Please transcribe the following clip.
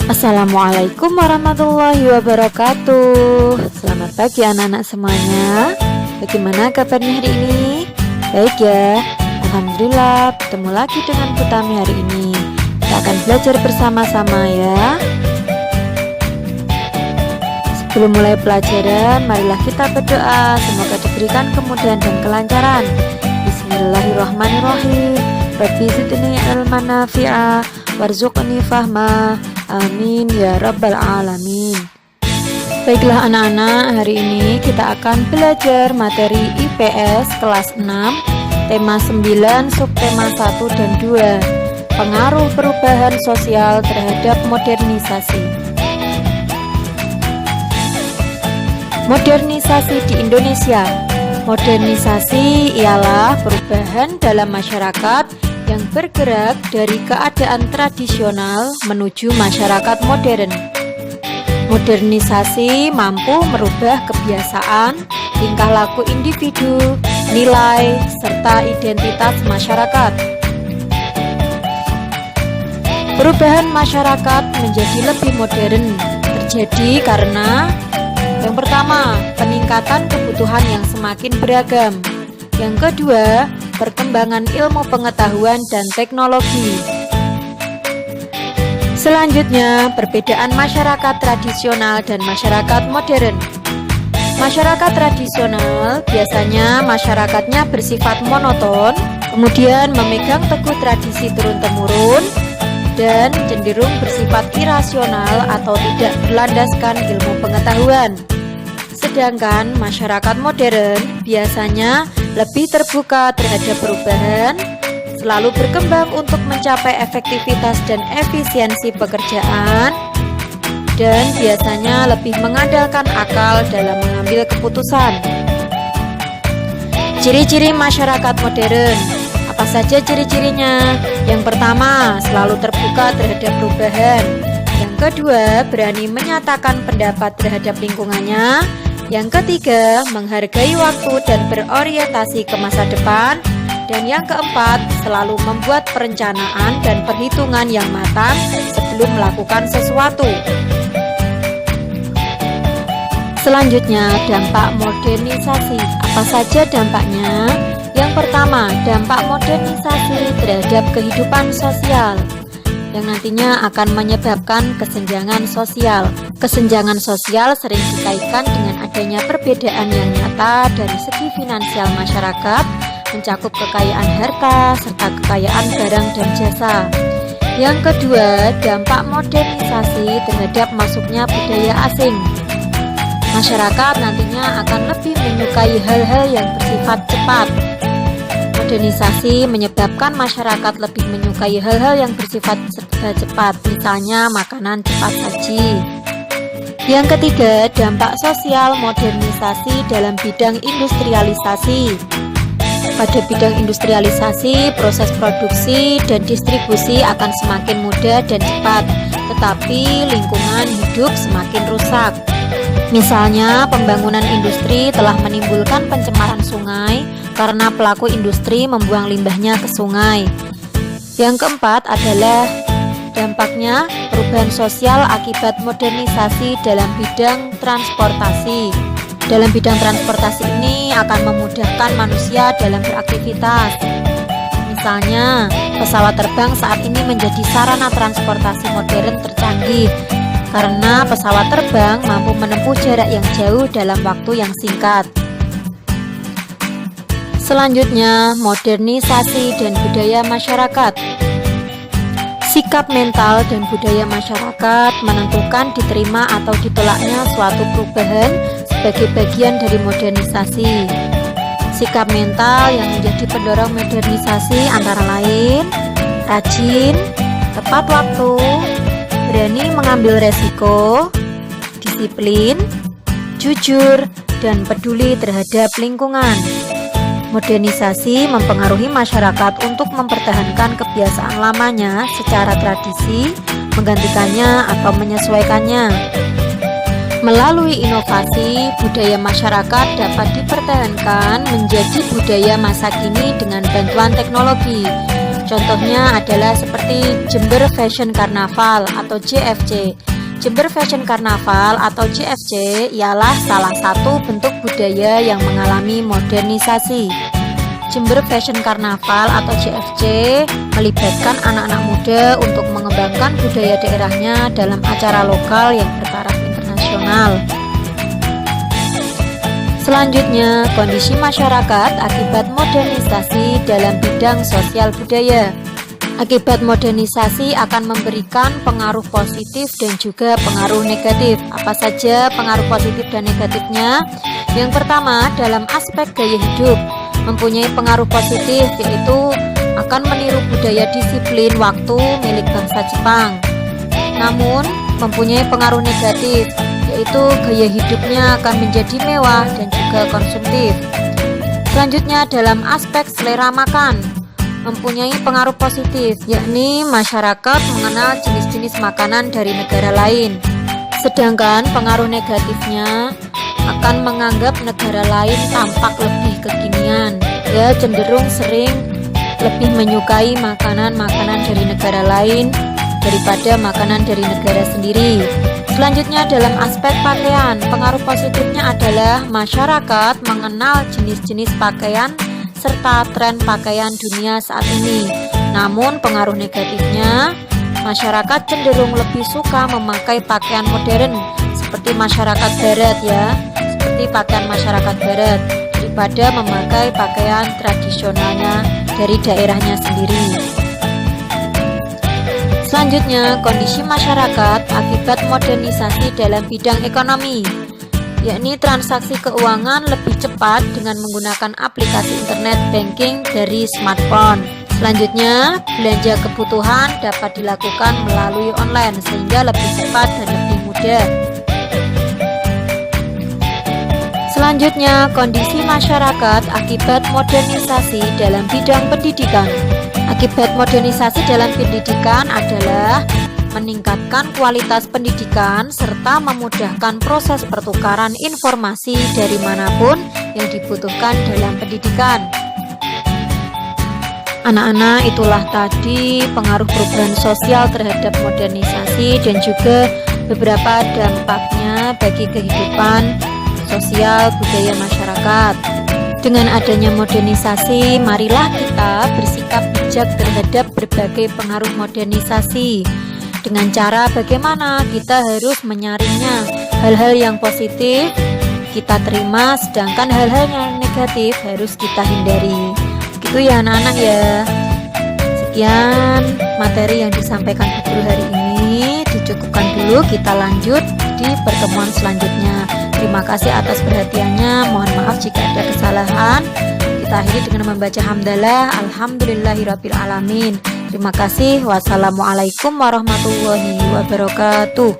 Assalamualaikum warahmatullahi wabarakatuh. Selamat pagi anak-anak semuanya. Bagaimana kabarnya hari ini? Baik ya. Alhamdulillah, bertemu lagi dengan Putami hari ini. Kita akan belajar bersama-sama ya. Sebelum mulai pelajaran, marilah kita berdoa. Semoga diberikan kemudahan dan kelancaran. Bismillahirrahmanirrahim. Rabbi zidni ilman nafi'a warzuqni fahma. Amin ya rabbal alamin. Baiklah anak-anak, hari ini kita akan belajar materi IPS kelas 6, tema 9, subtema 1 dan 2, pengaruh perubahan sosial terhadap modernisasi. Modernisasi di Indonesia. Modernisasi ialah perubahan dalam masyarakat yang bergerak dari keadaan tradisional menuju masyarakat modern. Modernisasi mampu merubah kebiasaan, tingkah laku individu, nilai, serta identitas masyarakat. Perubahan masyarakat menjadi lebih modern terjadi karena yang pertama, peningkatan kebutuhan yang semakin beragam. Yang kedua, perkembangan ilmu pengetahuan dan teknologi. Selanjutnya, perbedaan masyarakat tradisional dan masyarakat modern. Masyarakat tradisional biasanya masyarakatnya bersifat monoton, kemudian memegang teguh tradisi turun-temurun, dan cenderung bersifat irasional atau tidak berlandaskan ilmu pengetahuan. Sedangkan masyarakat modern biasanya lebih terbuka terhadap perubahan, selalu berkembang untuk mencapai efektivitas dan efisiensi pekerjaan, dan biasanya lebih mengandalkan akal dalam mengambil keputusan. Ciri-ciri masyarakat modern. Apa saja ciri-cirinya? Yang pertama, selalu terbuka terhadap perubahan. Yang kedua, berani menyatakan pendapat terhadap lingkungannya. Yang ketiga, menghargai waktu dan berorientasi ke masa depan. Dan yang keempat, selalu membuat perencanaan dan perhitungan yang matang sebelum melakukan sesuatu. Selanjutnya, dampak modernisasi. Apa saja dampaknya? Yang pertama, dampak modernisasi terhadap kehidupan sosial, yang nantinya akan menyebabkan kesenjangan sosial. Kesenjangan sosial sering dikaitkan dengan adanya perbedaan yang nyata dari segi finansial masyarakat, mencakup kekayaan harta serta kekayaan barang dan jasa. Yang kedua, dampak modernisasi terhadap masuknya budaya asing. Masyarakat nantinya akan lebih menyukai hal-hal yang bersifat cepat. Modernisasi menyebabkan masyarakat lebih menyukai hal-hal yang bersifat cepat, misalnya makanan cepat saji. Yang ketiga, dampak sosial modernisasi dalam bidang industrialisasi. Pada bidang industrialisasi, proses produksi dan distribusi akan semakin mudah dan cepat, tetapi lingkungan hidup semakin rusak. Misalnya, pembangunan industri telah menimbulkan pencemaran sungai karena pelaku industri membuang limbahnya ke sungai. Yang keempat adalah dampaknya perubahan sosial akibat modernisasi dalam bidang transportasi. Dalam bidang transportasi ini akan memudahkan manusia dalam beraktivitas. Misalnya, pesawat terbang saat ini menjadi sarana transportasi modern tercanggih karena pesawat terbang mampu menempuh jarak yang jauh dalam waktu yang singkat. Selanjutnya, modernisasi dan budaya masyarakat. Sikap mental dan budaya masyarakat menentukan diterima atau ditolaknya suatu perubahan sebagai bagian dari modernisasi. Sikap mental yang menjadi pendorong modernisasi antara lain rajin, tepat waktu, berani mengambil resiko, disiplin, jujur, dan peduli terhadap lingkungan. Modernisasi mempengaruhi masyarakat untuk mempertahankan kebiasaan lamanya secara tradisi, menggantikannya atau menyesuaikannya. Melalui inovasi, budaya masyarakat dapat dipertahankan menjadi budaya masa kini dengan bantuan teknologi. Contohnya adalah seperti Jember Fashion Carnaval atau JFC. Jember Fashion Carnaval atau JFC ialah salah satu bentuk budaya yang mengalami modernisasi. Jember Fashion Carnaval atau JFC melibatkan anak-anak muda untuk mengembangkan budaya daerahnya dalam acara lokal yang bertaraf internasional. Selanjutnya, kondisi masyarakat akibat modernisasi dalam bidang sosial budaya. Akibat modernisasi akan memberikan pengaruh positif dan juga pengaruh negatif. Apa saja pengaruh positif dan negatifnya? Yang pertama, dalam aspek gaya hidup, mempunyai pengaruh positif, yaitu akan meniru budaya disiplin waktu milik bangsa Jepang. Namun, mempunyai pengaruh negatif, yaitu gaya hidupnya akan menjadi mewah dan juga konsumtif. Selanjutnya, dalam aspek selera makan, mempunyai pengaruh positif, yakni masyarakat mengenal jenis-jenis makanan dari negara lain. Sedangkan pengaruh negatifnya akan menganggap negara lain tampak lebih kekinian. Ya, cenderung sering lebih menyukai makanan-makanan dari negara lain daripada makanan dari negara sendiri. Selanjutnya, dalam aspek pakaian, pengaruh positifnya adalah masyarakat mengenal jenis-jenis pakaian serta tren pakaian dunia saat ini. Namun pengaruh negatifnya, masyarakat cenderung lebih suka memakai pakaian modern seperti masyarakat barat ya, seperti pakaian masyarakat barat daripada memakai pakaian tradisionalnya dari daerahnya sendiri. Selanjutnya, kondisi masyarakat akibat modernisasi dalam bidang ekonomi, yakni transaksi keuangan lebih cepat dengan menggunakan aplikasi internet banking dari smartphone. Selanjutnya, belanja kebutuhan dapat dilakukan melalui online sehingga lebih cepat dan lebih mudah. Selanjutnya, kondisi masyarakat akibat modernisasi dalam bidang pendidikan. Akibat modernisasi dalam pendidikan adalah meningkatkan kualitas pendidikan serta memudahkan proses pertukaran informasi dari manapun yang dibutuhkan dalam pendidikan. Anak-anak, itulah tadi pengaruh perubahan sosial terhadap modernisasi dan juga beberapa dampaknya bagi kehidupan sosial budaya masyarakat. Dengan adanya modernisasi, marilah kita bersikap bijak terhadap berbagai pengaruh modernisasi. Dengan cara bagaimana kita harus menyaringnya. Hal-hal yang positif kita terima, sedangkan hal-hal yang negatif harus kita hindari. Begitu ya anak-anak ya. Sekian materi yang disampaikan Bu Guru hari ini. Dicukupkan dulu, kita lanjut di pertemuan selanjutnya. Terima kasih atas perhatiannya. Mohon maaf jika ada kesalahan. Kita akhiri dengan membaca hamdalah. Alhamdulillahirabbil alamin. Terima kasih. Wassalamualaikum warahmatullahi wabarakatuh.